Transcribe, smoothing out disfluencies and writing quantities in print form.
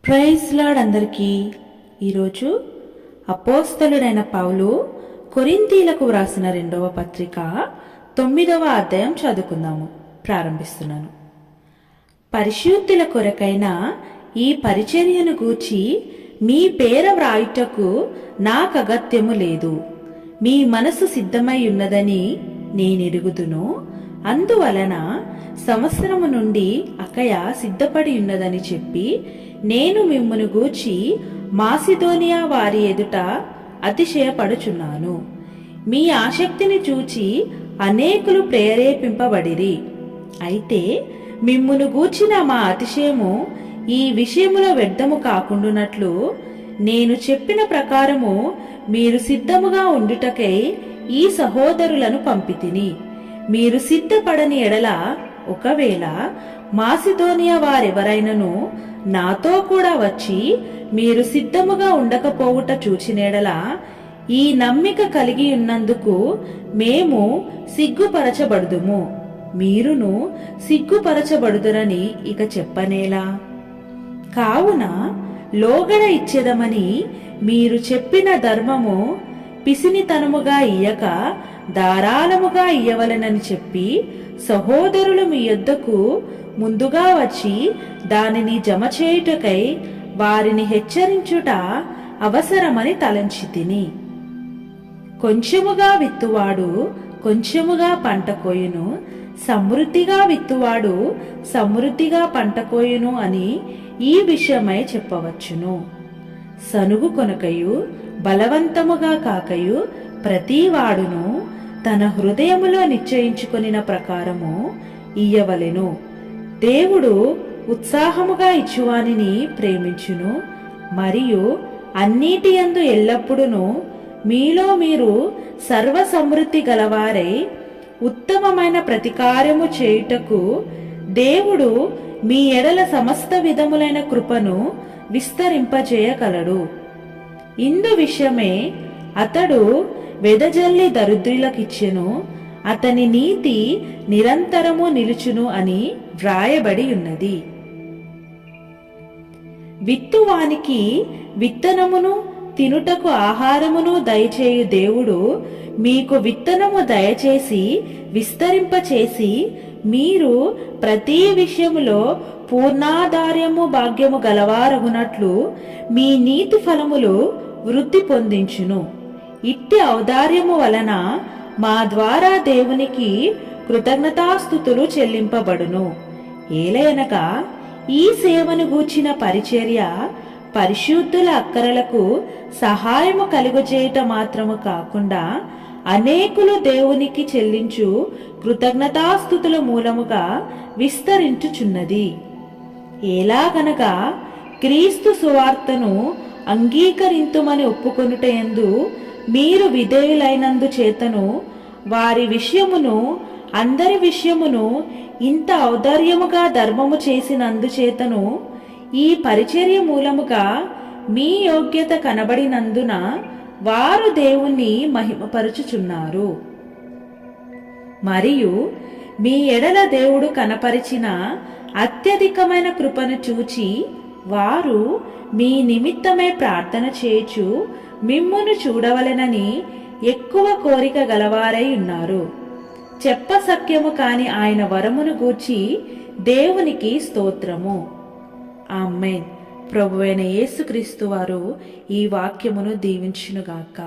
Praise lord అందరికీ. ఈరోజు అపోస్తలుడైన పౌలు కొరింథీలకు వ్రాసిన 2వ పత్రిక 9వ అధ్యాయం చదువుకుందాము. ప్రారంభిస్తున్నాను. పరిశుద్ధుల కొరకైన ఈ పరిచర్యను గూర్చి మీ పేర వ్రాయుటకు నాకగత్యము లేదు. మీ మనసు సిద్ధమై ఉన్నదని నేనెరుగుదును. అందువలన సంవత్సరము నుండి అకయ సిద్ధపడి ఉన్నదని చెప్పి నేను మిమ్మును గూర్చి మాసిదోనియా వారి ఎదుట అతిశయపడుచున్నాను. మీ ఆసక్తిని చూచి అనేకులు ప్రేరేపింపబడిరి. అయితే మిమ్మును గూర్చిన మా అతిశయము ఈ విషయములో వ్యర్థము కాకుండునట్లు నేను చెప్పిన ప్రకారము మీరు సిద్ధముగా ఉండుటకై ఈ సహోదరులను పంపితిని. మీరు సిద్ధపడని ఎడల ఒకవేళ మాసిదోనియా వారెవరైనను నాతో కూడా వచ్చి మీరు సిద్ధముగా ఉండకపోవుట చూచినేడల ఈ నమ్మిక కలిగి ఉన్నందుకు మేము సిగ్గుపరచబడుదుము. మీరును సిగ్గుపరచబడుదురని ఇక చెప్పనేలా? కావున లోగడ ఇచ్చేదమని మీరు చెప్పిన ధర్మము పిసినితనముగా ఇయ్యక ధారాళముగా ఇయ్యవలెనని చెప్పి సహోదరులు మీ యొద్దకు ముందుగా వచ్చి దానిని జమ చేయుటకై వారిని హెచ్చరించుట అవసరమని తలంచితిని. కొంచెముగా విత్తువాడు కొంచెముగా పంట కోయును, సమృద్ధిగా విత్తువాడు సమృద్ధిగా పంట కోయును అని ఈ విషయమై చెప్పవచ్చును. సనుగు కొనకయు బలవంతముగా కాకయు ప్రతివాడును తన హృదయములో నిశ్చయించుకొనిన ప్రకారము ఇయ్యవలెను. దేవుడు ఉత్సాహముగా ఇచ్చువానిని ప్రేమించును, మరియు అన్నిటి యందు ఎల్లప్పుడూ మీలో మీరు సర్వ సమృద్ధి గలవారై ఉత్తమమైన ప్రతికార్యము చేయుటకు దేవుడు మీ ఎడల సమస్త విధములైన కృపను విస్తరింపజేయగలడు. ఇందు విషయమే అతడు వెదజల్లి దరిద్రులకిచ్చెను, అతని నీతి నిరంతరము నిలుచును అని వ్రాయబడి ఉన్నది. విత్తువానికి విత్తనమును తినుటకు ఆహారమును దయచేయు దేవుడు మీకు విత్తనము దయచేసి విస్తరింపచేసి మీరు ప్రతి విషయములో పూర్ణాధార్యము భాగ్యము గలవారగునట్లు మీ నీతి ఫలములు వృద్ధి పొందించును. ఇట్టి ఔదార్యము వలన మా ద్వారా దేవునికి కృతజ్ఞతాస్తుతులు చెల్లింపబడును. ఏలయనగా ఈ సేవను గూర్చిన పరిచర్య పరిశుద్ధుల అక్కరలకు సహాయము కలుగజేయట మాత్రము కాకుండా అనేకులు దేవునికి చెల్లించు కృతజ్ఞతాస్తుతుల మూలముగా విస్తరించుచున్నది. ఎలాగనగా క్రీస్తు సువార్తను అంగీకరింతుమని ఒప్పుకొనుటయందు మీరు విధేయులైనందు చేతను వారి విషయమును అందరి విషయమును ఇంత ఔదార్యముగా ధర్మము చేసినందుచేతను ఈ పరిచర్య మూలముగా మీ యోగ్యత కనబడినందున వారు దేవుణ్ణి మహిమపరచుచున్నారు. మరియు మీ ఎడల దేవుడు కనపరిచిన అత్యధికమైన కృపను చూచి వారు మీ నిమిత్తమై ప్రార్థన చేయుచు మిమ్మును చూడవలెనని ఎక్కువ కోరిక గలవారై ఉన్నారు. చెప్పసఖ్యము కాని ఆయన వరమును గూర్చి దేవునికి స్తోత్రము. ఆమేన్. ప్రభువైన యేసుక్రీస్తు వారు ఈ వాక్యమును దీవించునుగాక.